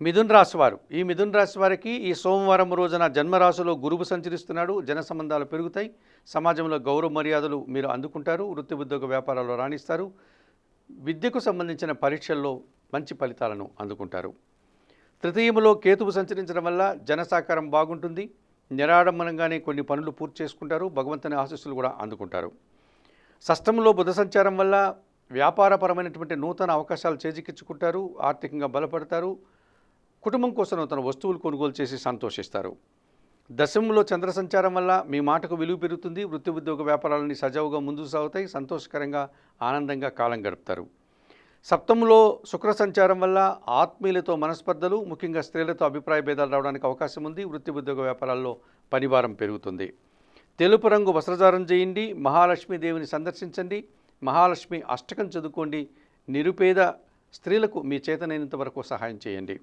మిథున్ రాశి వారు ఈ మిథున్ రాశి వారికి ఈ సోమవారం రోజున జన్మరాశిలో గురువు సంచరిస్తున్నాడు. జన సంబంధాలు పెరుగుతాయి. సమాజంలో గౌరవ మర్యాదలు మీరు అందుకుంటారు. వృత్తి ఉద్యోగ వ్యాపారాల్లో రాణిస్తారు. విద్యకు సంబంధించిన పరీక్షల్లో మంచి ఫలితాలను అందుకుంటారు. తృతీయములో కేతువు సంచరించడం వల్ల జన సహకారం బాగుంటుంది. నిరాడంబరంగానే కొన్ని పనులు పూర్తి చేసుకుంటారు. భగవంతుని ఆశీస్సులు కూడా అందుకుంటారు. షష్టంలో బుధ సంచారం వల్ల వ్యాపారపరమైనటువంటి నూతన అవకాశాలు చేజిక్కించుకుంటారు. ఆర్థికంగా బలపడతారు. కుటుంబం కోసం నూతన వస్తువులు కొనుగోలు చేసి సంతోషిస్తారు. దశమంలో చంద్ర సంచారం వల్ల మీ మాటకు విలువ పెరుగుతుంది. వృత్తి ఉద్యోగ వ్యాపారాలన్నీ సజావుగా ముందుకు సాగుతాయి. సంతోషకరంగా ఆనందంగా కాలం గడుపుతారు. సప్తమంలో శుక్ర సంచారం వల్ల ఆత్మీయులతో మనస్పర్ధలు, ముఖ్యంగా స్త్రీలతో అభిప్రాయ భేదాలు రావడానికి అవకాశం ఉంది. వృత్తి ఉద్యోగ వ్యాపారాల్లో పనిభారం పెరుగుతుంది. తెలుపు రంగు వస్త్రధారణ చేయండి. మహాలక్ష్మీదేవిని సందర్శించండి. మహాలక్ష్మి అష్టకం చదువుకోండి. నిరుపేద స్త్రీలకు మీ చేతనైనంత వరకు సహాయం చేయండి.